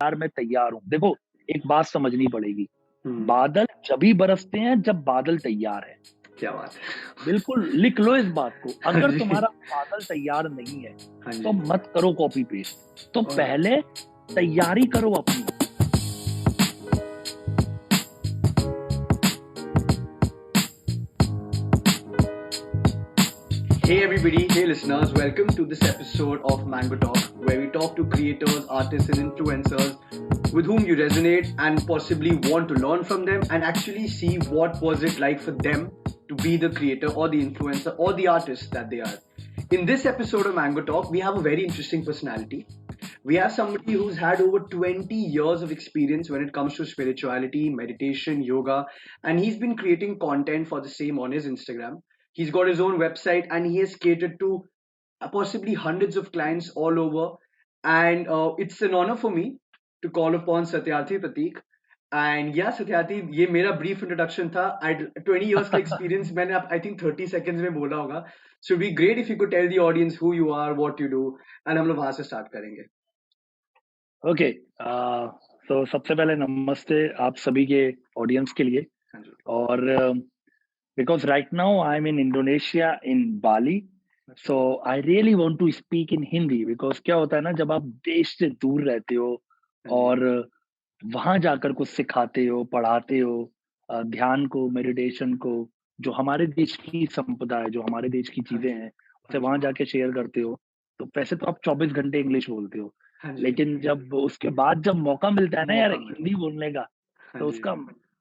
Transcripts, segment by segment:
यार मैं तैयार हूँ। देखो, एक बात समझनी पड़ेगी, हुँ, बादल जभी बरसते हैं जब बादल तैयार है। क्या बात है! बिल्कुल लिख लो इस बात को, हाँ अगर जी, तुम्हारा बादल तैयार नहीं है, हाँ तो जी। मत करो कॉपी पेस्ट। तो ऑलराइट। पहले तैयारी करो अपनी। Hey everybody, hey listeners, welcome to this episode of Mango Talk, where we talk to creators, artists, and influencers with whom you resonate and possibly want to learn from them and actually see what was it like for them to be the creator or the influencer or the artist that they are. In this episode of Mango Talk, we have a very interesting personality. We have somebody who's had over 20 years of experience when it comes to spirituality, meditation, yoga, and he's been creating content for the same on his Instagram. He's got his own website and he has catered to possibly hundreds of clients all over. And it's an honor for me to call upon Satyarthi Pratik. And yeah, Satyarthi, ये मेरा brief introduction था. 20 years का experience मैंने आप I think 30 seconds में बोला होगा. So it'd be great if you could tell the audience who you are, what you do, and हम लोग वहाँ से start करेंगे. ओके, तो सबसे पहले नमस्ते आप सभी के ऑडियंस के लिए। हाँ जी. और because right now I am in Indonesia in Bali, अच्छा. So I really want to speak in Hindi. Because क्या होता है ना, जब आप देश से दूर रहते हो हाँ जी. और वहां जाकर कुछ सिखाते हो, पढ़ाते हो, ध्यान को, मेडिटेशन को, जो हमारे देश की संपदा है, जो हमारे देश की हाँ चीजें जी. हैं, उसे हाँ जी. वहां जाके शेयर करते हो। तो वैसे तो आप 24 घंटे इंग्लिश बोलते हो, हाँ जी. लेकिन जब उसके बाद जब मौका मिलता है ना यार मौका मिला. हिंदी बोलने का, हाँ तो जी. उसका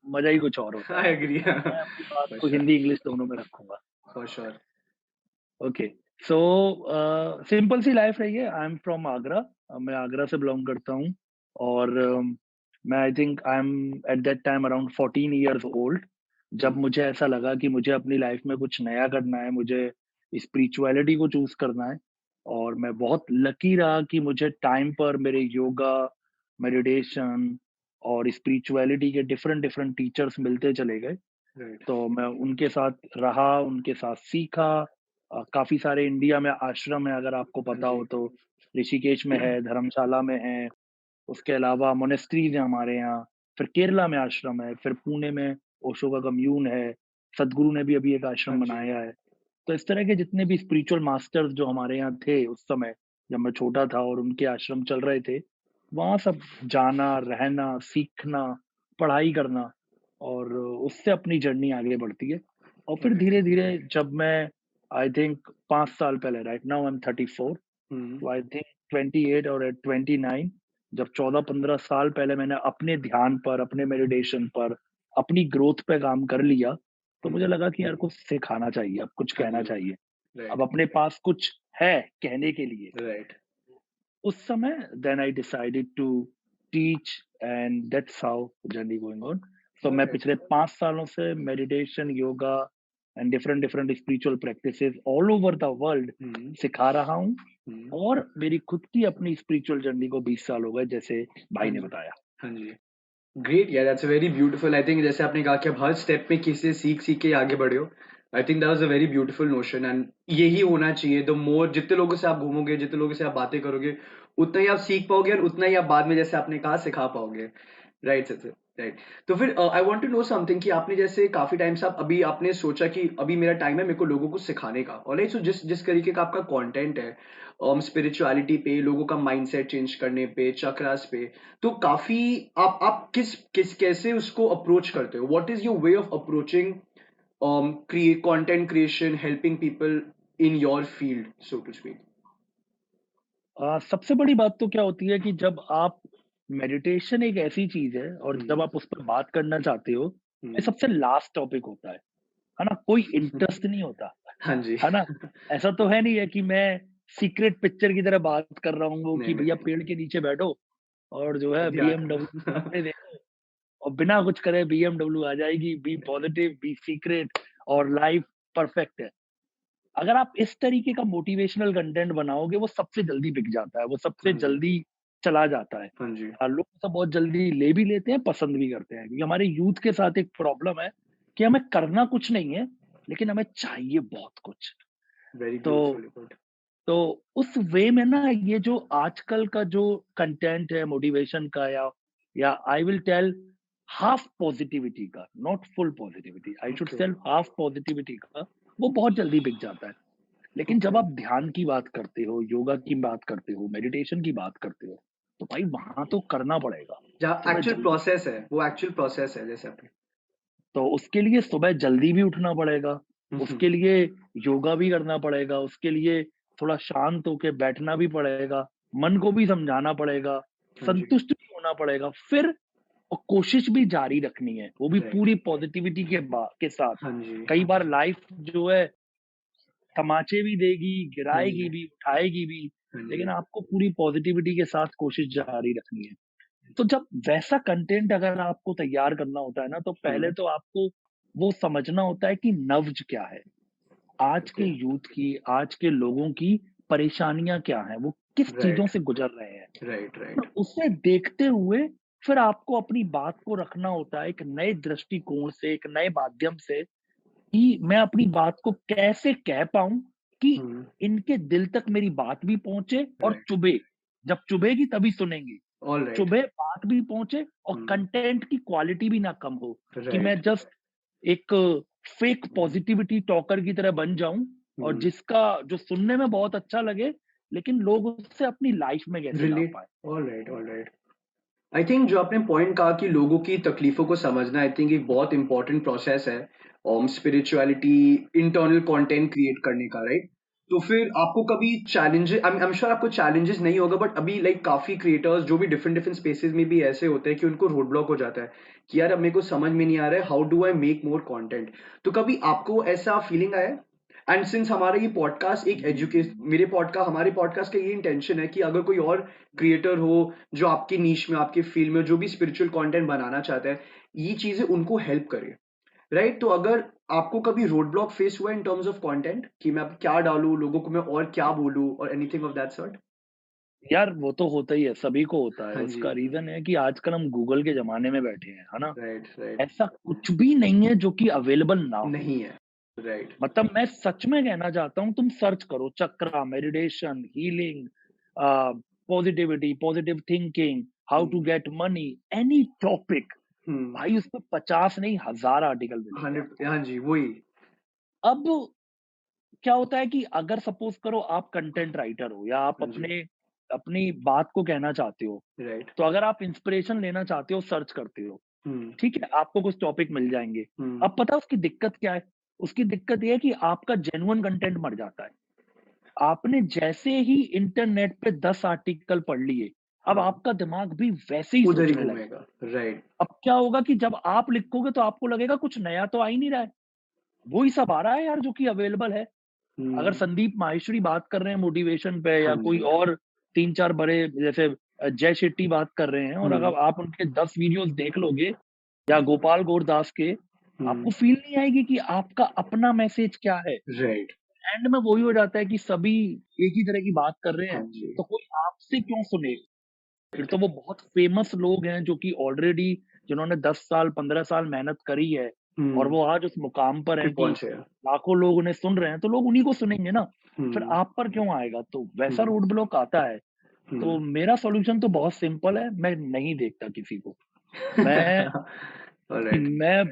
मजा ही कुछ और होता है। I agree. तो मैं अपनी बात फॉर को श्योर. हिंदी इंग्लिश दोनों में रखूंगा। For sure. Okay, so simple सी लाइफ रही है। आई एम फ्रॉम आगरा, मैं आगरा से बिलोंग करता हूँ। और मैं I think I am at that time around 14 years old, जब मुझे ऐसा लगा कि मुझे अपनी लाइफ में कुछ नया करना है, मुझे स्पिरिचुअलिटी को चूज करना है। और मैं बहुत लकी रहा कि मुझे टाइम पर मेरे योगा, मेडिटेशन और स्पिरिचुअलिटी के डिफरेंट डिफरेंट टीचर्स मिलते चले गए। राइट. तो मैं उनके साथ रहा, उनके साथ सीखा। काफ़ी सारे इंडिया में आश्रम है, अगर आपको हाँ पता जी. हो तो। ऋषिकेश में है, धर्मशाला में है, उसके अलावा मोनेस्ट्रीज़ हैं हमारे यहाँ। फिर केरला में आश्रम है, फिर पुणे में ओशो का कम्यून है, सद्गुरु ने भी अभी एक हाँ आश्रम जी. बनाया है। तो इस तरह के जितने भी स्पिरिचुअल मास्टर्स जो हमारे यहाँ थे उस समय, जब मैं छोटा था और उनके आश्रम चल रहे थे, वहाँ सब जाना, रहना, सीखना, पढ़ाई करना, और उससे अपनी जर्नी आगे बढ़ती है। और फिर राइट. धीरे-धीरे जब मैं आई थिंक 5 साल पहले, राइट नाउ आई एम 34, हम्म. तो आई थिंक 28 और एट 29, जब 14-15 साल पहले मैंने अपने ध्यान पर, अपने मेडिटेशन पर, अपनी ग्रोथ पे काम कर लिया, तो मुझे लगा कि यार कुछ सिखाना चाहिए, अब कुछ हाँ कहना जी. चाहिए। अब राइट. अपने पास कुछ है कहने के लिए। राइट. उस समय then I decided to teach, and that's how journey going on. So मैं ऑलराइट. पिछले 5 सालों से meditation, yoga and different different spiritual practices all over the world hmm. सिखा रहा हूँ। हम्म. और मेरी खुद की अपनी स्पिरिचुअल जर्नी को 20 साल हो गए, जैसे हाँ भाई ने जी. बताया। हाँ जी. ग्रेट यार, that's very beautiful. I think जैसे आपने कहा कि आप हर स्टेप में किसी से सीख सीख के आगे बढ़े हो. I think that was a very beautiful notion and यही होना चाहिए. द मोर जितने लोगों से आप घूमोगे, जितने लोगों से आप बातें करोगे, उतना ही आप सीख पाओगे और उतना ही आप बाद में जैसे आपने कहा सिखा पाओगे. Right sir. राइट. तो फिर I want to know something कि आपने जैसे काफी टाइम से आप अभी आपने सोचा कि अभी मेरा टाइम है मेरे को लोगों को सिखाने का. ऑलराइट. सो जिस जिस तरीके का आपका कंटेंट है स्पिरिचुअलिटी पे, लोगों का माइंडसेट चेंज करने पे, चक्रास पे, तो काफी आप किस किस कैसे उसको अप्रोच करते हो? What is your way of approaching create content creation, helping people in your field, so to speak? सबसे बड़ी बात तो क्या होती है कि जब आप, मेडिटेशन एक ऐसी चीज है और जब हम्म. आप उस पर बात करना चाहते हो, ये हम्म. सबसे लास्ट टॉपिक होता है ना? कोई इंटरेस्ट नहीं होता, हाँ जी. है ना? ऐसा तो है नहीं है कि मैं सीक्रेट पिक्चर की तरह बात कर रहा हूँ नहीं कि नहीं भैया नहीं. पेड़ के नीचे बैठो और जो है ध्यान बीएमडब्ल्यू करो. सपने देखो, और बिना कुछ करे बीएमडब्ल्यू आ जाएगी। बी पॉजिटिव, बी सीक्रेट, और लाइफ परफेक्ट है। अगर आप इस तरीके का मोटिवेशनल कंटेंट बनाओगे, वो सबसे जल्दी बिक जाता है, वो सबसे हाँ जी. जल्दी चला जाता है। हाँ जी. लोग उसे बहुत जल्दी ले भी लेते हैं, पसंद भी करते हैं, क्योंकि हमारे यूथ के साथ एक प्रॉब्लम है कि हमें करना कुछ नहीं है, लेकिन हमें चाहिए बहुत कुछ। वेरी तो ब्यूटीफुली पुट. तो उस वे में ना ये जो आजकल का जो कंटेंट है मोटिवेशन का या I will tell half positivity का, not full positivity, I should okay, tell half positivity का, वो बहुत जल्दी बिक जाता है। लेकिन जब ओके। आप ध्यान की बात करते हो, योगा की बात करते हो, मेडिटेशन की बात करते हो, तो भाई वहां तो करना पड़ेगा। जहाँ सुबह एक्चुअल जल्दी, प्रोसेस है, वो एक्चुअल प्रोसेस है जैसे आपने। तो उसके लिए सुबह जल्दी भी उठना पड़ेगा, हुँ, हुँ। उसके लिए योगा भी करना पड़ेगा, उसके लिए थोड़ा शांत होके बैठना भी पड़ेगा, मन को भी समझाना पड़ेगा, हाँ जी, संतुष्ट भी होना पड़ेगा, फिर कोशिश भी जारी रखनी है, वो भी राइट। पूरी पॉजिटिविटी के साथ। हाँ जी, कई बार लाइफ जो है तमाचे भी देगी, हाँ गिराएगी जी, भी, उठाएगी भी, हाँ लेकिन जी। आपको पूरी पॉजिटिविटी के साथ कोशिश जारी रखनी है। तो जब वैसा कंटेंट अगर आपको तैयार करना होता है ना, तो पहले हुँ, तो आपको वो समझना होता है कि नब्ज क्या है? आज के ओके, यूथ की, आज के लोगों की परेशानियाँ क्या हैं? वो किस चीज़ों राइट, से गुज़र रहे हैं? राइट, और राइट, उसे देखते हुए फिर आपको अपनी बात को रखना होता है एक नए दृष्टिकोण से, एक नए माध्यम से, कि मैं अपनी बात को कैसे कह पाऊँ कि हुँ, इनके दिल तक मेरी बात भी पहुँचे और राइट, चुभे। जब चुभेगी तभी सुनेंगे। ऑलराइट, चुभे, बात भी पहुँचे और हुँ, कंटेंट की क्वालिटी भी ना कम हो, कि राइट, मैं जस्ट एक फेक पॉजिटिविटी टॉकर की तरह बन जाऊँ और हुँ, जिसका जो सुनने में बहुत अच्छा लगे, लेकिन लोग उससे अपनी लाइफ में कैसे ला रिलेट पाएँ। Alright, alright. आई थिंक जो आपने पॉइंट कहा कि लोगों की तकलीफ़ों को समझना आई थिंक एक बहुत इम्पोर्टेंट प्रोसेस है स्पिरिचुअलिटी इंटरनल कंटेंट क्रिएट करने का, राइट? तो फिर आपको कभी चैलेंजेस आई एम श्योर आपको चैलेंजेस नहीं होगा बट अभी लाइक काफ़ी क्रिएटर्स जो भी डिफरेंट डिफरेंट स्पेसेस में भी ऐसे होते हैं कि उनको रोड ब्लॉक हो जाता है कि यार अब मेरे को समझ में नहीं आ रहा है how do I make more content. तो कभी आपको ऐसा फीलिंग आया है? एंड सिंस हमारा ये पॉडकास्ट एक एजुकेश मेरे पॉडकास्ट हमारे पॉडकास्ट का ये इंटेंशन है कि अगर कोई और क्रिएटर हो जो आपकी नीश में, आपके फील्ड में जो भी स्पिरिचुअल कंटेंट बनाना चाहता है, ये चीज़ें उनको हेल्प करे, राइट? तो अगर आपको कभी रोड ब्लॉक फेस हुआ इन टर्म्स ऑफ कंटेंट कि मैं अब क्या डालूँ, लोगों को मैं और क्या बोलूँ और एनीथिंग ऑफ दैट सॉर्ट? यार वो तो होता ही है, सभी को होता है। हाँ जी, उसका रीज़न है कि आजकल हम गूगल के ज़माने में बैठे हैं, है ना? Right, right. ऐसा कुछ भी नहीं है जो कि अवेलेबल ना हो। नहीं है, राइट। मतलब मैं सच में कहना चाहता हूँ, तुम सर्च करो chakra, meditation, healing, positivity, positive thinking, how to हुँ, गेट मनी, एनी टॉपिक, हुँ, भाई उसपे 50 नहीं 1000 आर्टिकल मिलेंगे 100 आपको। हाँ जी, वही, अब क्या होता है कि अगर सपोज़ करो आप कंटेंट राइटर हो या आप हाँ जी, अपने अपनी बात को कहना चाहते हो, राइट। तो अगर आप इंस्पिरेशन लेना चाहते हो, सर्च करते हो, हुँ, ठीक है? आपको कुछ टॉपिक मिल जाएँगे। हुँ, अब पता है उसकी दिक्कत क्या है? उसकी दिक्कत ये है कि आपका जेन्युइन कंटेंट मर जाता है। आपने जैसे ही इंटरनेट पे 10 आर्टिकल पढ़ लिए, अब हाँ, आपका दिमाग भी वैसे ही उधर ही सोचने लगेगा। घूमेगा, राइट। अब क्या होगा कि जब आप लिखोगे तो आपको लगेगा कुछ नया तो आ ही नहीं रहा है। वही सब आ रहा है यार जो कि अवेलेबल है। अगर हुँ, संदीप माहेश्वरी बात कर रहे हैं मोटिवेशन पे हाँ या कोई जी, और 3-4 बड़े जैसे जय शेट्टी बात कर रहे हैं और हुँ, अगर आप उनके 10 वीडियोज़ देख लोगे या गोपाल गौरदास के, हुँ, आपको फ़ील नहीं आएगी कि आपका अपना मैसेज क्या है। राइट, एंड में वही हो जाता है कि सभी एक ही तरह की बात कर रहे हाँ हैं, जी, तो कोई आपसे क्यों सुने? फिर तो वो बहुत फेमस लोग हैं जो कि ऑलरेडी जिन्होंने 10 साल, 15 साल मेहनत करी है और हुँ, वो आज उस मुकाम पर फिर हैं कि पहुँचे। लाखों लोग उन्हें सुन रहे हैं, तो लोग उन्हीं को सुनेंगे ना। फिर हुँ, आप पर क्यों आएगा? तो वैसा हुँ, रोड ब्लॉक आता है। तो हुँ। मेरा सॉल्यूशन तो बहुत सिंपल है, मैं नहीं देखता किसी को। मैं ऑलराइट, मैं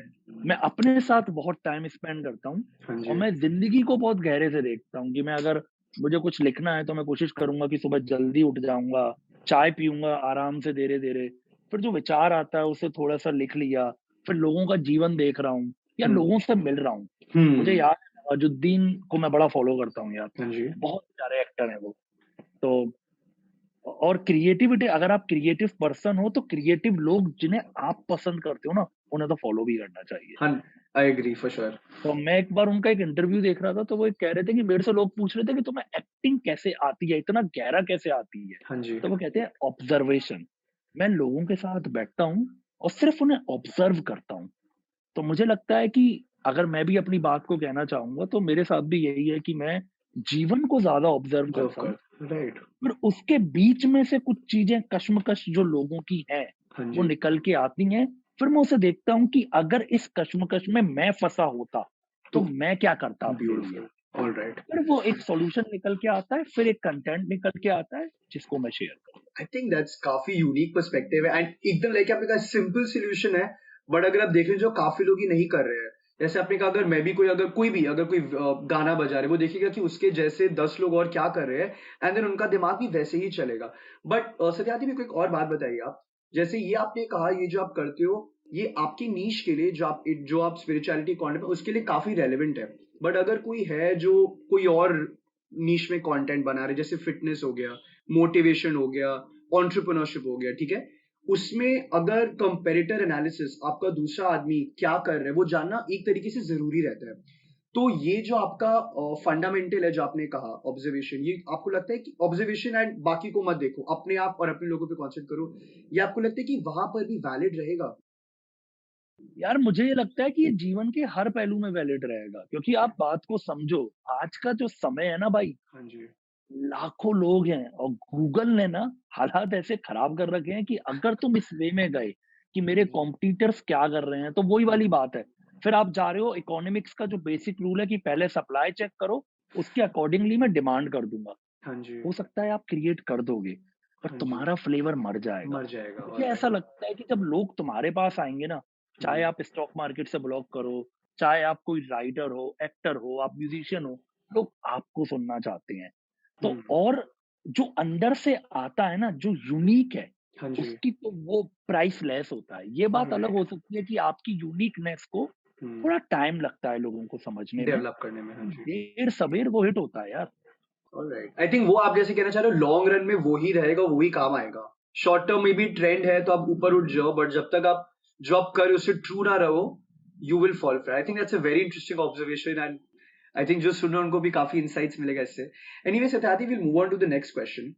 मैं अपने साथ बहुत टाइम स्पेंड करता हूँ हाँ और जी, मैं ज़िंदगी को बहुत गहरे से देखता हूँ कि मैं अगर मुझे कुछ लिखना है तो मैं कोशिश करूँगा कि सुबह जल्दी उठ जाऊँगा, चाय पीऊँगा आराम से धीरे-धीरे, फिर जो विचार आता है उसे थोड़ा-सा लिख लिया, फिर लोगों का जीवन देख रहा हूँ या हुँ, लोगों से मिल रहा हूँ। मुझे हुँ, याद है नवाजुद्दीन को मैं बड़ा फ़ॉलो करता हूँ यार, हाँ जी, बहुत प्यारे एक्टर हैं वो। तो और क्रिएटिविटी अगर आप क्रिएटिव पर्सन हो तो क्रिएटिव लोग जिन्हें आप पसंद करते हो ना, उन्हें तो फ़ॉलो भी करना चाहिए। हाँ, आई एग्री फॉर श्योर। तो मैं एक बार उनका एक इंटरव्यू देख रहा था, तो वो एक कह रहे थे कि मेरे से लोग पूछ रहे थे कि तुम्हें एक्टिंग कैसे आती है? इतना गहरा कैसे आती है? हाँ जी, तो वो कहते हैं ऑब्जर्वेशन। मैं लोगों के साथ बैठता हूँ और सिर्फ़ उन्हें ऑब्जर्व करता हूँ। तो मुझे लगता है कि अगर मैं भी अपनी बात को कहना चाहूँगा, तो मेरे साथ भी यही है कि मैं जीवन को ज़्यादा ऑब्जर्व ऑब्ज़र्व करता हूँ। कर राइट, फिर उसके बीच में से कुछ चीज़ें कश्मकश जो लोगों की हैं, हाँ वो जी, निकल के आती हैं। फिर मैं उसे देखता हूँ कि अगर इस कश्मकश में मैं फँसा होता, तो तो मैं क्या करता आपके लिए? Beautiful, alright. फिर वो एक सॉल्यूशन निकल के आता है, फिर एक कंटेंट निकल के आता है जिसको मैं शेयर करता हूँ। आई थिंक दैट्स काफी यूनिक पर्सपेक्टिव है एंड एकदम लाइक आपने कहा सिंपल सॉल्यूशन है, बट अगर आप देखें जो काफी लोग ही नहीं कर रहे हैं, जैसे आपने कहा अगर मैं भी कोई अगर कोई गाना बजा रहे, वो देखिएगा कि उसके जैसे 10 लोग और क्या कर रहे हैं एंड देन उनका दिमाग भी वैसे ही चलेगा। बट सत्यार्थी मेरे को एक और बात बताइए आप, जैसे ये आपने कहा ये जो आप करते हो ये आपकी नीश के लिए जो आप स्पिरिचुअलिटी कंटेंट उसके लिए काफी रेलेवेंट है। बट अगर कोई है जो कोई और नीश में कंटेंट बना रहे, जैसे फिटनेस हो गया, मोटिवेशन हो गया, एंटरप्रेन्योरशिप हो गया, ठीक है, उसमें अगर कंपैरेटर एनालिसिस आपका दूसरा आदमी क्या कर रहा है वो जानना एक तरीके से जरूरी रहता है। तो ये जो आपका फंडामेंटल है जो आपने कहा ऑब्जर्वेशन, ये आपको लगता है कि ऑब्जर्वेशन एंड बाकी को मत देखो, अपने आप और अपने लोगों पे कॉन्सेंट्रेट करो, ये आपको लगता है कि वहां पर भी वैलिड रहेगा? यार मुझे ये लगता है कि ये जीवन के हर पहलू में वैलिड रहेगा, क्योंकि आप बात को समझो, आज का जो समय है ना भाई, हाँ जी। लाखों लोग हैं और गूगल ने ना हालात ऐसे खराब कर रखे हैं कि अगर तुम इस वे में गए कि हाँ मेरे जी। कॉम्पिटिटर्स क्या कर रहे हैं, तो वही वाली बात है। फिर आप जा रहे हो, इकोनॉमिक्स का जो बेसिक रूल है कि पहले सप्लाई चेक करो, उसके अकॉर्डिंगली मैं डिमांड कर दूंगा। हाँ जी। हो सकता है आप क्रिएट कर दोगे, पर हाँ जी। तुम्हारा फ्लेवर मर जाएगा। मर जाएगा, मुझे ऐसा ऑलराइट। लगता है कि जब लोग तुम्हारे पास आएंगे ना, चाहे हम्म। आप स्टॉक मार्केट से ब्लॉग करो, चाहे आप कोई राइटर हो, एक्टर हो, आप म्यूजिशियन हो, लोग आपको सुनना चाहते हैं। तो हम्म। और जो अंदर से आता है ना, जो यूनिक है, हाँ जी। उसकी तो वो प्राइसलेस होता है। ये बात अलग ऑलराइट। हो सकती है कि आपकी यूनिकनेस को हम्म। थोड़ा टाइम लगता है लोगों को समझने में, डेवलप करने में, हाँ जी। देर सबेर वो हिट होता है यार। ऑलराइट, आई थिंक वो आप जैसे कहना चाह रहे हो लॉन्ग रन में वो ही रहेगा, वो ही काम आएगा। शॉर्ट टर्म में भी ट्रेंड है तो आप ऊपर उठ जाओ, बट जब तक आप जॉब कर रहे हो उससे ट्रू ना रहो, you will fall for. I think that's a very interesting observation and I think जो सुन रहे हैं उनको भी काफी इंसाइट्स मिलेगा इससे। Anyway Satyarthi, will move on to the next question.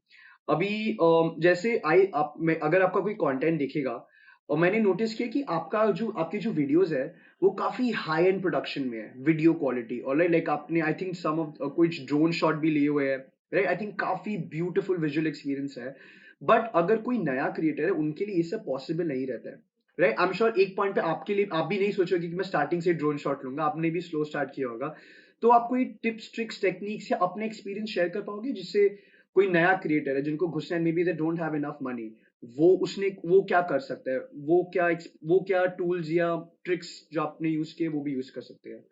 अभी जैसे आई आप में अगर आपका कोई कंटेंट दिखेगा, और मैंने नोटिस किया कि आपकी जो वीडियोस है वो काफी हाई एंड प्रोडक्शन में है, वीडियो क्वालिटी, और लाइक आपने आई थिंक सम ऑफ कुछ ड्रोन शॉट भी लिए हुए हैं, राइट? आई थिंक काफी ब्यूटीफुल विजुअल एक्सपीरियंस है। बट अगर कोई नया क्रिएटर है उनके लिए ये सब पॉसिबल नहीं रहता है, राइट? आई एम श्योर एक पॉइंट पे आपके लिए आप भी नहीं सोचोगे कि मैं स्टार्टिंग से ड्रोन शॉट लूंगा, आपने भी स्लो स्टार्ट किया होगा। तो आप कोई टिप्स ट्रिक्स टेक्निक्स या अपने एक्सपीरियंस शेयर कर पाओगे जिससे कोई नया क्रिएटर है जिनको घुसना है, may be they don't have enough money, वो क्या कर सकता है, वो क्या टूल्स या ट्रिक्स जो आपने यूज किए वो भी यूज कर सकते हैं?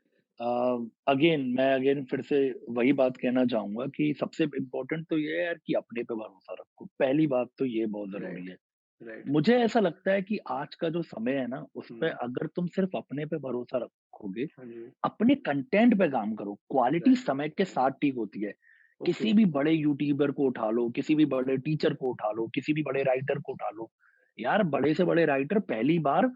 मैं अगेन फिर से वही बात कहना चाहूंगा कि सबसे इम्पोर्टेंट तो ये है यार कि अपने पे भरोसा रखो। पहली बात तो ये बहुत जरूरी राइट। है। राइट। मुझे ऐसा लगता है कि आज का जो समय है ना, उस पे हम्म। अगर तुम सिर्फ अपने पे भरोसा रखोगे, हाँ जी। अपने कंटेंट पे काम करो, क्वालिटी राइट। समय के साथ ठीक होती है। ओके। किसी भी बड़े यूट्यूबर को उठा लो, किसी भी बड़े टीचर को उठा लो, किसी भी बड़े राइटर को उठा लो। यार बड़े से बड़े राइटर पहली बार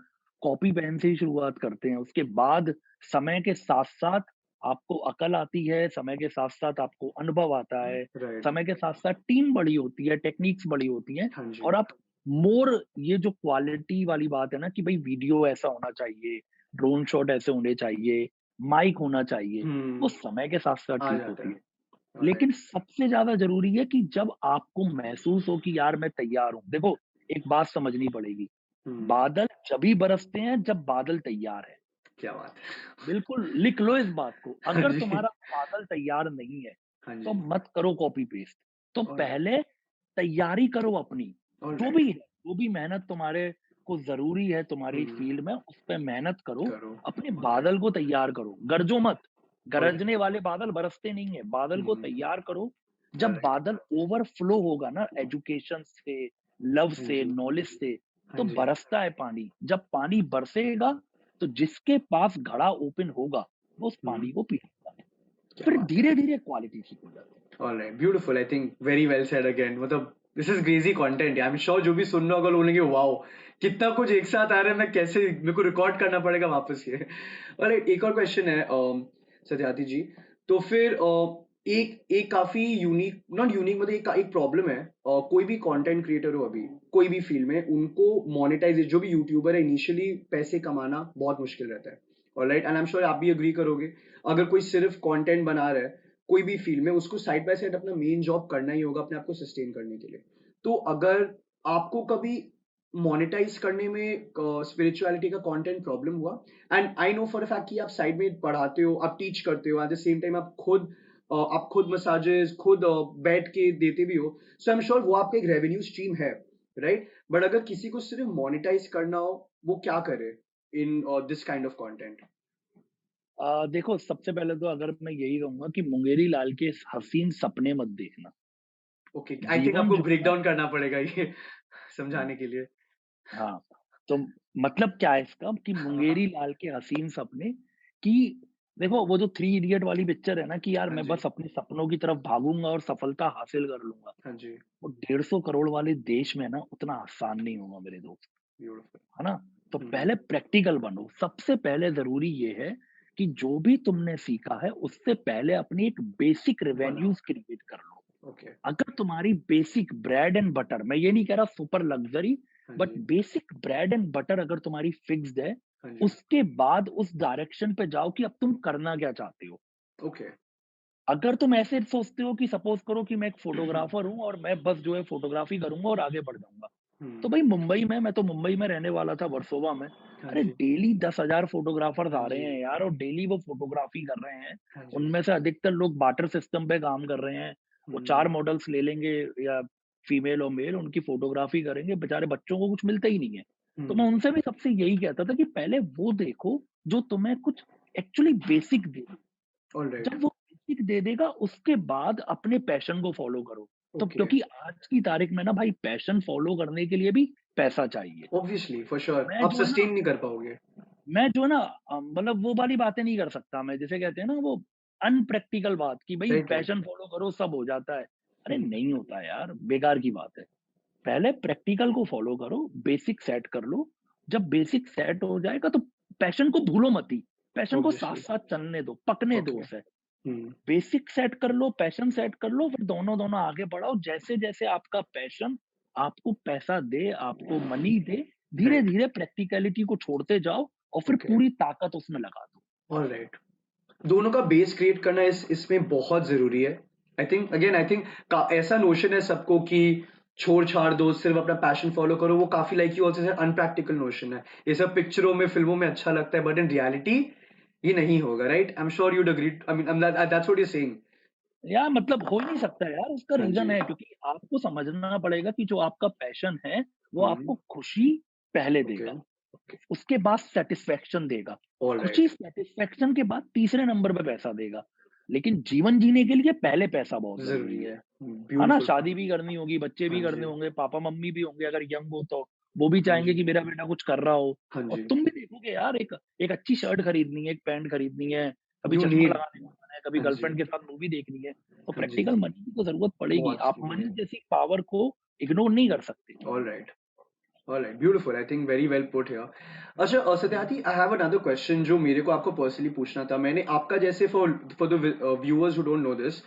कॉपी पेन से ही शुरुआत करते हैं। उसके बाद समय के साथ-साथ आपको अकल आती है, समय के साथ-साथ आपको अनुभव आता है, राइट। समय के साथ-साथ टीम बड़ी होती है, टेक्निक्स बड़ी होती हैं, हाँ जी। और आप मोर ये जो क्वालिटी वाली बात है ना कि भई वीडियो ऐसा होना चाहिए, ड्रोन शॉट ऐसे होने चाहिए, माइक होना चाहिए, वो हम्म। समय के साथ-साथ आ ठीक जाता होती है। है। राइट। लेकिन सबसे ज़्यादा ज़रूरी है कि जब आपको महसूस हो कि यार मैं तैयार हूँ। देखो, एक बात समझनी पड़ेगी, हम्म। बादल जभी बरसते हैं जब बादल तैयार है। क्या बात है। बिल्कुल लिख लो इस बात को। हाँ अगर जी। तुम्हारा बादल तैयार नहीं है, हाँ तो जी। मत करो कॉपी पेस्ट। तो ऑलराइट। पहले तैयारी करो अपनी, जो ऑलराइट। भी है, जो भी मेहनत तुम्हारे को ज़रूरी है तुम्हारी हम्म। फ़ील्ड में, उस पे मेहनत करो। करो। अपने ऑलराइट। बादल को तैयार करो, गरजो मत। ऑलराइट। गरजने वाले बादल बरसते नहीं हैं, बादल को हम्म। तैयार करो। जब ऑलराइट। बादल ओवरफ्लो होगा ना एजुकेशन से, लव हाँ से, जी। नॉलेज से, हाँ तो जी। बरसता है पानी। जब पानी बरसेगा, तो जिसके पास घड़ा ओपन होगा, वो उस हम्म। पानी को पी लेगा। क्या फिर बात है। धीरे-धीरे क्वालिटी ठीक हो जाती है। Alright, beautiful, I think very well said again. मतलब this is crazy content, I am sure जो भी सुन रहा होगा बोलेंगे वाओ, कितना कुछ एक साथ आ रहा है, मैं कैसे, मेरे को रिकॉर्ड करना पड़ेगा वापस ये। और एक और क्वेश्चन है सत्यार्थी जी, तो फिर एक एक काफी यूनिक, नॉट यूनिक, मतलब एक प्रॉब्लम है, कोई भी कंटेंट क्रिएटर हो अभी कोई भी फील्ड में, उनको मोनेटाइज, जो भी यूट्यूबर है, इनिशियली पैसे कमाना बहुत मुश्किल रहता है। Alright, and I am sure आप भी अग्री करोगे, अगर कोई सिर्फ कंटेंट बना रहा है कोई भी फील्ड में, उसको साइड बाय साइड अपना मेन जॉब करना ही होगा अपने आप को सस्टेन करने के लिए। तो अगर आपको कभी मोनेटाइज करने में स्पिरिचुअलिटी का कंटेंट प्रॉब्लम हुआ? And I know for a fact कि आप साइड में पढ़ाते हो, आप टीच करते हो, एट द सेम टाइम आप खुद मसाजेस खुद बैठ के देते भी हो, सो आई एम श्योर वो आपका एक रेवेन्यू स्ट्रीम है, राइट? बट अगर किसी को सिर्फ मोनेटाइज करना हो, वो क्या करे in this kind of content? देखो, सबसे पहले तो अगर मैं यही कहूँगा कि मुंगेरी लाल के हसीन सपने मत देखना। ओके, आई थिंक जीवन आपको जो है ब्रेक ना। डाउन करना पड़ेगा ये हाँ, समझाने के लिए। हाँ, तो मतलब क्या है इसका कि हाँ, हाँ। मुंगेरी लाल के हसीन सपने कि देखो, वो जो थ्री इडियट वाली पिक्चर है ना कि यार हाँ मैं जी, बस अपने सपनों की तरफ भागूँगा और सफलता हासिल कर लूँगा। हाँ जी। वो 150 करोड़ वाले देश में ना उतना आसान नहीं होगा मेरे दोस्त, ब्यूटीफुल। है ना? तो हुँ, हुँ। पहले प्रैक्टिकल बनो। सबसे पहले ज़रूरी ये है कि जो भी तुमने सीखा है उससे पहले अपनी एक बेसिक बनाओ। रेवेन्यूज़ क्रिएट कर लो। ओके। अगर तुम्हारी बेसिक ब्रेड एंड बटर, मैं ये नहीं कह रहा सुपर लग्ज़री, हाँ बट जी, बेसिक ब्रेड एंड बटर अगर तुम्हारी फिक्स्ड है, हाँ जी। उसके बाद उस डायरेक्शन पे जाओ कि अब तुम करना क्या चाहते हो। ओके। अगर तुम ऐसे सोचते हो कि सपोज़ करो कि मैं एक फ़ोटोग्राफ़र हूँ और मैं बस जो है फ़ोटोग्राफ़ी करूँगा और आगे बढ़ जाऊँगा। हुँ। तो भाई मुंबई में, मैं तो मुंबई में रहने वाला था, वर्सोवा में। हाँ अरे जी, डेली 10,000 फ़ोटोग्राफ़र्स हाँ आ रहे जी, हैं यार और डेली वो फ़ोटोग्राफ़ी कर रहे हैं। हाँ जी। उनमें से अधिकतर लोग बार्टर सिस्टम पे काम कर रहे हैं। वो 4 हुँ, मॉडल्स ले लेंगे या फीमेल और मेल, उनकी फ़ोटोग्राफ़ी करेंगे, बेचारे बच्चों को कुछ मिलता ही नहीं है। तो मैं हुँ। उनसे भी सबसे यही कहता था कि पहले वो देखो जो तुम्हें कुछ एक्चुअली बेसिक दे। ऑलराइट। जब वो बेसिक दे देगा उसके बाद अपने पैशन को फॉलो करो। तो ओके। क्योंकि आज की तारीख में ना भाई पैशन फॉलो करने के लिए भी पैसा चाहिए। ऑब्वियसली, फॉर श्योर मैं आप जो है ना सस्टेन नहीं कर पाओगे। मैं जो है ना मतलब वो वाली बातें नहीं कर सकता मैं, जिसे कहते हैं ना वो अनप्रैक्टिकल बात कि भाई राइट, राइट। पैशन फॉलो करो सब हो जाता है। अरे हुँ, नहीं होता यार, बेकार की बात है। पहले प्रैक्टिकल को फॉलो करो, बेसिक सेट कर लो। जब बेसिक सेट हो जाएगा तो पैशन को भूलो मत ही। पैशन को ऑब्वियसली। साथ-साथ चलने दो, पकने दो ओके। उसे। हुँ, बेसिक सेट कर लो, पैशन सेट कर लो, फिर दोनों-दोनों आगे बढ़ाओ। जैसे-जैसे आपका पैशन आपको पैसा दे, आपको मनी दे, राइट। धीरे-धीरे प्रैक्टिकैलिटी को छोड़ते जाओ और फिर ओके, पूरी ताकत उसमें लगा दो। ऑलराइट। दोनों का बेस क्रिएट करना इसमें बहुत ज़रूरी है। आई थिंक का ऐसा नोशन है सबको कि छोड़-छाड़ दो, सिर्फ़ अपना पैशन फ़ॉलो करो, वो काफ़ी like you also said unpractical notion है। ये सब पिक्चरों में, फ़िल्मों में अच्छा लगता है बट इन रियलिटी ये नहीं होगा, right? I am sure you'd agree I mean that's what you are saying. या मतलब हो ही नहीं सकता यार, उसका हाँ रीज़न जी। है क्योंकि आपको समझना पड़ेगा कि जो आपका पैशन है, वो हुँ, आपको खुशी पहले ओके, देगा, ओके, उसके बाद सैटिस्फैक्शन देगा। खुशी, ऑलराइट। सैटिस्फैक्शन के बाद तीसरे नंबर पे पैसा देगा। लेकिन जीवन जीने के लिए पहले पैसा बहुत ज़रूरी ज़रूरी है। है ना? ब्यूटीफुल शादी पॉइंट। भी करनी होगी, बच्चे हाँ भी करने जी, होंगे, पापा-मम्मी भी होंगे अगर यंग हो तो, वो भी हाँ चाहेंगे जी, कि मेरा बेटा कुछ कर रहा हो। हाँ और जी। तुम भी देखोगे यार, एक एक अच्छी शर्ट खरीदनी है, एक पैंट खरीदनी है, कभी यू चश्मा नीड लगाने का मन है, कभी हाँ जी, गर्लफ्रेंड के साथ मूवी देखनी है, तो हाँ जी। प्रैक्टिकल मनी की तो ज़रूरत पड़ेगी। बहुत आप ज़रूरी मनी है। जैसी पावर को इग्नोर नहीं कर सकते। Alright. Alright, beautiful I think very well put here. अच्छा Satyarthi I have another question जो मेरे को आपको पर्सनली पूछना था। मैंने आपका जैसे for for the viewers who don't know this,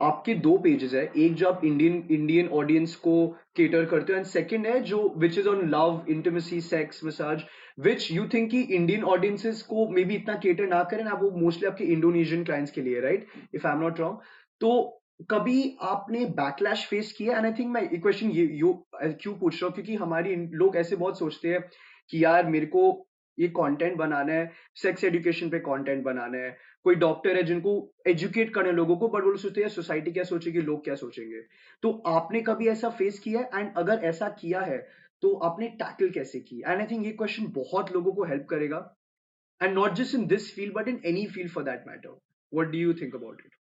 आपके 2 पेजेज़ है। एक जो आप इंडियन इंडियन ऑडियंस को कैटर करते हो एंड सेकंड है जो which is on love, intimacy, sex, massage which you think कि इंडियन ऑडियंसेस को मे बी इतना कैटर ना करें ना, वो मोस्टली आपके इंडोनेशियन क्लाइंट्स के लिए, right? If I am not wrong. तो कभी आपने बैकलैश फेस किया? एंड आई थिंक मैं ये क्वेश्चन ये यू क्यों पूछ रहा हूँ क्योंकि हमारी लोग ऐसे बहुत सोचते हैं कि यार मेरे को ये कंटेंट बनाना है, सेक्स एजुकेशन पे कंटेंट बनाना है। कोई डॉक्टर है जिनको एजुकेट करना है लोगों को, बट वो लोग सोचते हैं सोसाइटी क्या सोचेगी, लोग क्या सोचेंगे। तो आपने कभी ऐसा फेस किया है एंड अगर ऐसा किया है तो आपने टैकल कैसे की? एंड आई थिंक ये क्वेश्चन बहुत लोगों को हेल्प करेगा and not just in this field but in any field for that matter. What do you think about it?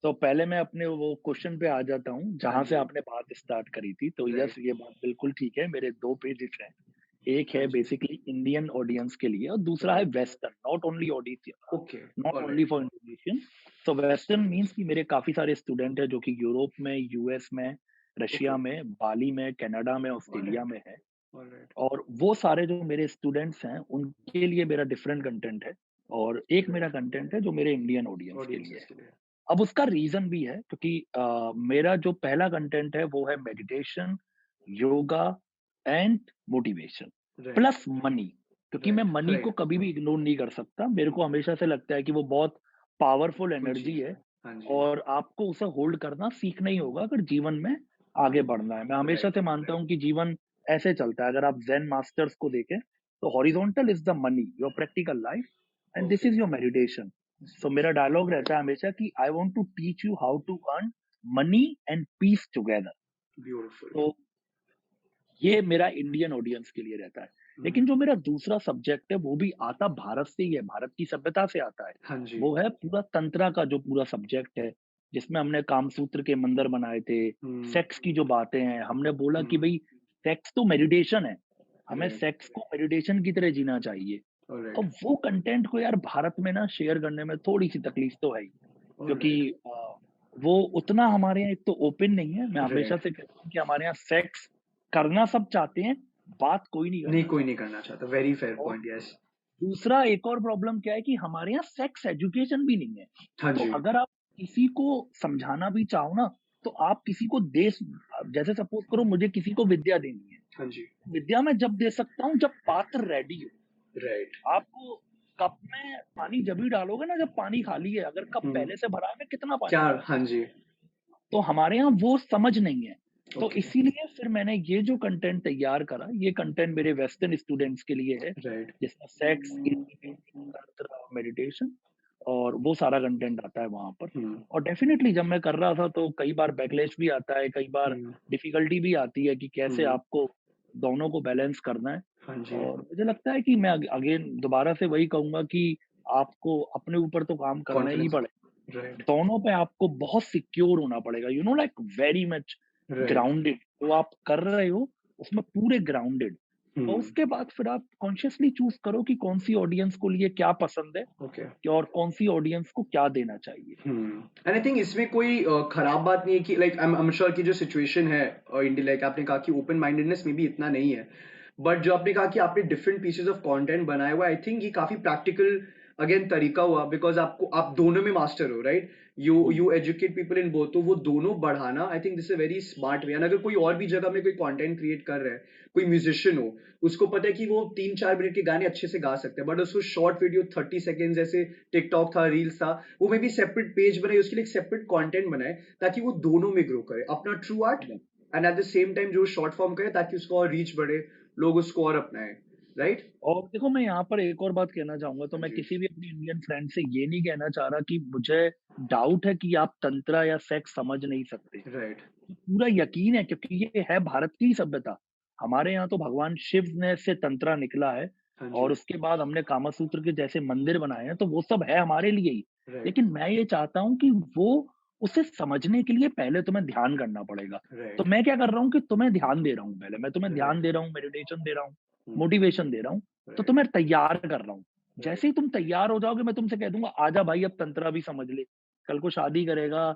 तो पहले मैं अपने वो क्वेश्चन पे आ जाता हूँ, हाँ जहाँ से जी, आपने बात स्टार्ट करी थी। तो यस, राइट। ये बात बिल्कुल ठीक है, मेरे 2 पेजेज़ हैं। एक हाँ है जी, बेसिकली इंडियन ऑडियंस के लिए और दूसरा है right. Western, okay, not only alright. For Indonesian. So western means कि मेरे काफ़ी सारे स्टूडेंट हैं जो कि यूरोप में, यूएस में, ओके, रशिया में, बाली में, कनाडा में, ऑस्ट्रेलिया ऑलराइट, में है। ऑलराइट, और वो सारे जो मेरे स्टूडेंट्स हैं, उनके लिए मेरा डिफरेंट कंटेंट है और एक मेरा राइट। कंटेंट है जो मेरे इंडियन ऑडियंस के लिए ऑडियंसेस है। के लिए। अब उसका रीज़न भी है क्योंकि मेरा जो पहला कंटेंट है वो है meditation, yoga and motivation right, plus money, क्योंकि मैं राइट, मनी को राइट। कभी भी इग्नोर नहीं कर सकता। मेरे को हमेशा से लगता है कि वो बहुत पावरफुल कोई एनर्जी चीज़ है है। हाँ जी, और आपको उसे होल्ड करना सीखना ही होगा अगर जीवन में आगे बढ़ना है। मैं हमेशा राइट, से मानता हूँ कि जीवन ऐसे चलता है। अगर आप ज़ेन मास्टर्स को देखें तो horizontal is the money, your practical life, and this Okay. Is your meditation. So मेरा डायलॉग रहता है हमेशा कि I want to teach you how to earn money and peace together. Beautiful. तो ये मेरा इंडियन ऑडियंस के लिए रहता है। हम्म, लेकिन जो मेरा दूसरा सब्जेक्ट है वो भी आता भारत से ही है, भारत की सभ्यता से आता है। हाँ जी। वो है पूरा तंत्रा का जो पूरा सब्जेक्ट है, जिसमें हमने कामसूत्र के मंदिर बनाए थे, हम्म, सेक्स की जो बातें हैं, हमने बोला कि हम्म, भई सेक्स तो मेडिटेशन है, हमें right. सेक्स को मेडिटेशन की तरह जीना चाहिए। All right. अब वो कंटेंट को यार भारत में ना शेयर करने में थोड़ी-सी तकलीफ तो है ही, All क्योंकि right. वो उतना हमारे यहाँ एक तो ओपन नहीं है। मैं हमेशा Right. से कहता हूँ कि हमारे यहाँ सेक्स करना सब चाहते हैं, बात कोई नहीं नहीं, करना कोई नहीं चाहता। करना चाहता। वेरी फेयर और पॉइंट, यस। दूसरा एक और प्रॉब्लम क्या है कि हमारे यहाँ सेक्स एजुकेशन भी नहीं है। हाँ तो जी। अगर आप किसी को समझाना भी चाहो ना, तो आप किसी को जैसे सपोज़ करो मुझे किसी को विद्या देनी है। हाँ जी। विद्या मैं जब दे सकता हूँ जब पात्र रेडी हो। राइट। आपको कप में पानी जभी डालोगे ना जब पानी खाली है, अगर कप हम्म। पहले से भरा है मैं कितना पानी क्या? डालूँ? हाँ जी। तो हमारे यहाँ वो समझ नहीं है। तो ओके। इसीलिए फिर मैंने ये जो कंटेंट तैयार करा, ये कंटेंट मेरे वेस्टर्न स्टूडेंट्स के लिए है, राइट। जिसमें सेक्स, तंत्र, मेडिटेशन और वो सारा कंटेंट आता है वहाँ पर। हम्म, और डेफ़िनेटली जब मैं कर रहा था तो कई बार बैकलैश भी आता है, कई बार हम्म, डिफ़िकल्टी भी आती है कि कैसे हम्म, आपको दोनों को बैलेंस करना है। हाँ जी। और मुझे लगता है कि मैं अगेन दोबारा से वही कहूँगा कि आपको अपने ऊपर तो काम करना ही कॉन्फिडेंस। पड़ेगा। राइट। दोनों पे आपको बहुत सिक्योर होना पड़ेगा, you know like very much right. Grounded. जो आप कर रहे हो उसमें पूरे ग्राउंडेड। और हम्म। उसके बाद फिर आप कॉन्शियसली चूज करो कि कौन सी ऑडियंस को लिए क्या पसंद है ओके। और कौन सी ऑडियंस को क्या देना चाहिए। एंड आई थिंक इसमें कोई खराब बात नहीं है कि लाइक आई एम श्योर कि जो सिचुएशन है इंडिया, लाइक आपने कहा कि ओपन माइंडेडनेस में भी इतना नहीं है, बट जो आपने कहा कि आपने डिफरेंट पीसेस ऑफ कंटेंट बनाया हुआ, आई थिंक ये काफी प्रैक्टिकल अगेन तरीका हुआ, बिकॉज आपको आप दोनों में मास्टर हो, right? You educate people in both, तो वो दोनों बढ़ाना, I think this is very smart way. And अगर कोई और भी जगह में कोई कंटेंट क्रिएट कर रहा है, कोई म्यूजिशियन हो, उसको पता है कि वो 3-4 मिनट के गाने अच्छे से गा सकते हैं, बट उसको शॉर्ट वीडियो 30 सेकेंड जैसे टिकटॉक था, रील्स था, वो मे भी सेपरेट पेज बनाए, उसके लिए एक सेपरेट कंटेंट बनाए, ताकि वो दोनों में ग्रो करे अपना true art, and at the same time जो शॉर्ट फॉर्म करे, ताकि उसको और रीच बढ़े, लोग उसको और अपनाए, राइट? और देखो मैं यहाँ पर एक और बात कहना चाहूंगा, तो हाँ मैं जी। किसी भी अपने इंडियन फ्रेंड से ये नहीं कहना चाह रहा कि मुझे डाउट है कि आप तंत्रा या सेक्स समझ नहीं सकते। राइट। पूरा यकीन है, क्योंकि ये है भारत की ही सभ्यता। हमारे यहाँ तो भगवान शिव ने से तंत्रा निकला है, हाँ और जी। उसके बाद हमने कामसूत्र के जैसे मंदिर बनाए हैं, तो वो सब है हमारे लिए ही। राइट। लेकिन मैं ये चाहता हूँ कि वो उसे समझने के लिए पहले तुम्हें ध्यान करना पड़ेगा। तो राइट। मैं क्या कर रहा हूँ कि तुम्हें ध्यान दे रहा हूँ, पहले मैं तुम्हें ध्यान राइट। दे रहा हूँ, मेडिटेशन दे रहा हूँ, मोटिवेशन दे रहा हूँ, तो राइट। तुम्हें तैयार कर रहा हूँ। राइट। जैसे ही तुम तैयार हो जाओगे मैं तुमसे कह दूंगा आजा भाई अब तंत्रा भी समझ ले। कल को शादी करेगा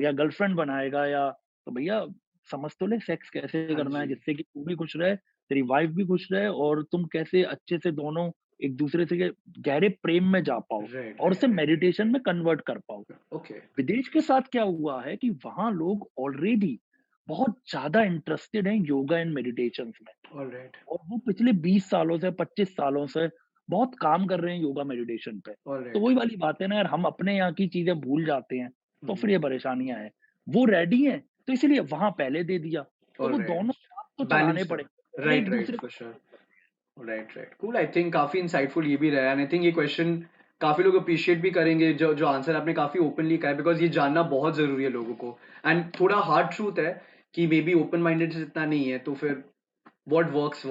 या गर्लफ्रेंड बनाएगा, या तो भैया समझ तो ले सेक्स कैसे हाँ करना है जी। जिससे कि तू भी खुश रहे, तेरी वाइफ भी खुश रहे, और तुम कैसे अच्छे से दोनों एक दूसरे से गहरे प्रेम में जा पाओ राइट। और राइट। उसे राइट। मेडिटेशन में कन्वर्ट कर पाओ। ओके। विदेश के साथ क्या हुआ है कि वहां लोग ऑलरेडी बहुत ज्यादा इंटरेस्टेड हैं योगा एंड मेडिटेशन में, ऑल राइट। और वो पिछले 20 सालों से 25 सालों से बहुत काम कर रहे हैं योगा मेडिटेशन पे। ऑल तो राइट। वही वाली बात है ना यार, हम अपने यहाँ की चीजें भूल जाते हैं, तो फिर ये परेशानियां हैं। वो रेडी हैं तो इसीलिए वहां पहले दे दिया, तो ऑल वो राइट। दोनों हाथ तो चलाने बैलेंस कर। पड़ेंगे और राइट। एक राइट, दूसरे फॉर को श्योर। support करना right. Right, cool. I think काफी इंसाइटफुल ये भी रहा, एंड आई थिंक ये क्वेश्चन काफी लोग अप्रिशिएट भी करेंगे, जो जो आंसर आपने काफी ओपनली कहा है, बिकॉज ये जानना बहुत जरूरी है लोगों को। एंड थोड़ा हार्ड ट्रूथ है कि मे बी ओपन माइंडेड इतना नहीं है, तो फिर what works,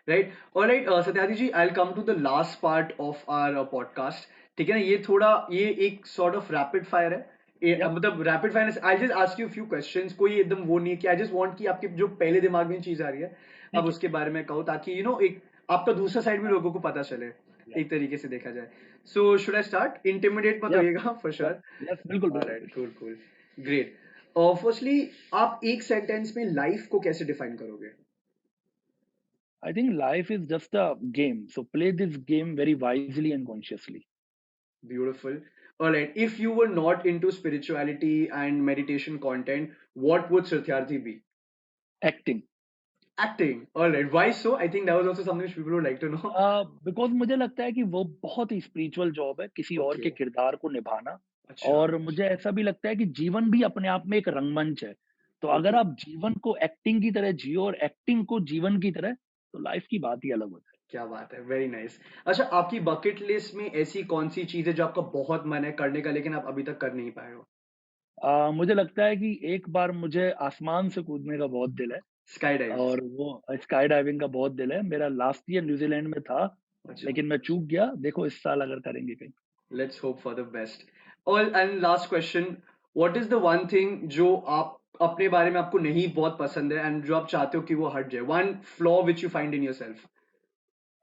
right? All right, Satyarthi ji, I'll come to the last part of our podcast. ठीक है ना, ये थोड़ा ये एक sort of rapid fire है। है। Yep, मतलब rapid fire, I just ask you few questions, कोई एकदम वो नहीं है कि आई जस्ट वांट कि आपके जो पहले दिमाग में चीज आ रही है अब ठीक है। उसके बारे में कहो, ताकि यू नो एक आपका दूसरा साइड भी लोगों को पता चले, यप एक तरीके से देखा जाए। So should I start? Intimidate मत यप होइएगा, फॉर यप श्योर। यस, बिल्कुल बिल्कुल ऑलराइट, बिल्कुल। Cool cool, great. फर्स्टली, आप एक सेंटेंस में लाइफ को कैसे डिफाइन करोगे? I think life is just a game, so play this game very wisely and consciously. Beautiful. All right. If you were not into spirituality and meditation content, what would Satyarthi be? Acting. Acting. All right. Why so? I think that was also something which people would like to know. Because मुझे लगता है कि वो बहुत ही spiritual job है, किसी और के Okay. किरदार को निभाना। अच्छा। और मुझे ऐसा भी लगता है कि जीवन भी अपने आप में एक रंगमंच है। तो अगर आप जीवन को एक्टिंग की तरह जियो और एक्टिंग को जीवन की तरह, तो लाइफ की बात ही अलग होती है। क्या बात है, वेरी नाइस। अच्छा, आपकी बकेट लिस्ट में ऐसी कौन सी चीज है जो आपका बहुत मन है करने का लेकिन आप अभी तक कर नहीं पाए हो? मुझे लगता है कि एक बार मुझे आसमान से कूदने का बहुत दिल है स्काई डाइव। और वो स्काई डाइविंग का बहुत दिल है। मेरा लास्ट ईयर न्यूज़ीलैंड में था, अच्छा, लेकिन मैं चूक गया। देखो इस साल अगर करेंगे कहीं। Let's hope for the best. और and last question, what is the one thing जो आप अपने बारे में आपको नहीं बहुत पसंद है एंड जो आप चाहते हो कि वो हट जाए, one flaw which you find in yourself?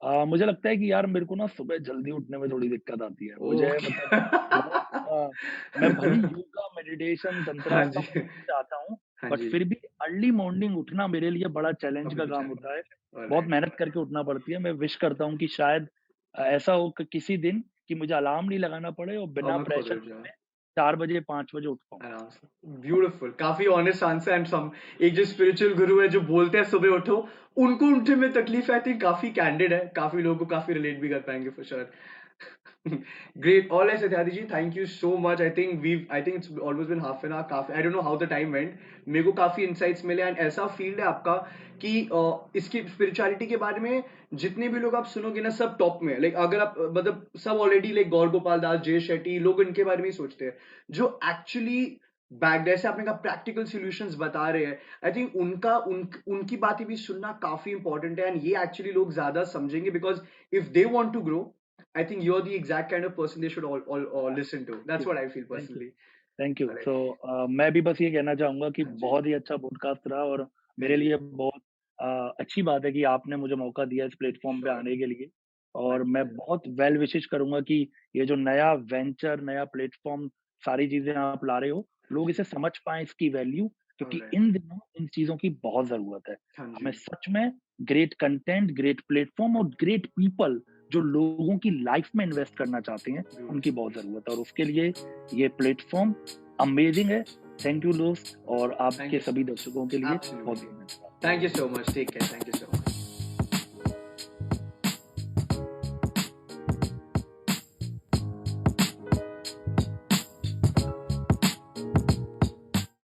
मुझे लगता है कि यार मेरे को ना सुबह जल्दी उठने में थोड़ी दिक्कत आती है। मुझे ओके। मतलब बहुत मैं भली योगा, मेडिटेशन, तंत्रा हाँ जी, सब कुछ चाहता हूँ, हाँ बट जी। फिर भी अर्ली मॉर्निंग उठना मेरे लिए बड़ा चैलेंज अभी का भी काम चैलेंज। होता है। बहुत ऑलराइट। मेहनत करके उठना पड़ती है। मैं विश करता हूँ कि शायद ऐसा हो कि किसी दिन कि मुझे अलार्म नहीं लगाना पड़े और और बिना मैं खुद प्रेशर उठ के जाऊँ। मैं 4 बजे, 5 बजे उठ पाऊँ। आराम से। ब्यूटीफुल, काफी ऑनेस्ट आंसर एंड सम एक जो स्पिरिचुअल गुरु है जो बोलते हैं सुबह उठो, उनको उठने में तकलीफ आई थिंक काफी कैंडिड है, काफी लोगों को काफी रिलेट भी कर पाएंगे for sure. Great. All right, Satyadi ji, thank you so much. I think it's almost been half an hour. काफी, I don't know how the time went. मेरे को काफी insights मिले एंड ऐसा फील्ड है आपका कि इसकी स्पिरिचुअलिटी के बारे में जितने भी लोग आप सुनोगे ना सब टॉप में, लाइक अगर आप मतलब सब ऑलरेडी लाइक गौर गोपाल दास, जय शेट्टी, लोग इनके बारे में ही सोचते हैं जो एक्चुअली बैक, जैसे आपने कहा प्रैक्टिकल सॉल्यूशंस बता रहे हैं। आई थिंक उनकी बातें भी सुनना काफी इंपॉर्टेंट है एंड ये एक्चुअली लोग ज्यादा समझेंगे because if they want to grow, I think you're the exact kind of person they should all listen to. Thank you, That's what I feel thank you, personally. Thank you. All right. सो मैं भी बस ये कहना चाहूँगा कि हाँ जी, बहुत ही अच्छा पॉडकास्ट रहा और मेरे थैंक यू। लिए बहुत अच्छी बात है कि आपने मुझे मौका दिया इस प्लेटफ़ॉर्म पे श्योर, आने के लिए माय और मैं प्लेजर। बहुत वेल विशेस करूँगा कि ये जो नया वेंचर, नया प्लेटफ़ॉर्म, सारी चीज़ें आप ला रहे हो, हाँ लोग जी, इसे समझ पाएँ इसकी वैल्यू क्योंकि ऑलराइट। इन दिनों इन चीज़ों की बहुत ज़रूरत है। हाँ हमें जी, सच में ग्रेट कंटेंट, ग्रेट प्लेटफ़ॉर्म और ग्रेट पीपल जो लोगों की लाइफ़ में इन्वेस्ट करना चाहते हैं, उनकी ब्यूटीफुल। बहुत ज़रूरत है और उसके लिए ये प्लेटफ़ॉर्म अमेज़िंग है। थैंक यू दोस्त और थैंक आपके यू सभी सो मच। दर्शकों के लिए एब्सोल्युटली। बहुत-बहुत धन्यवाद। Thank you so much. Take care. Thank you so much.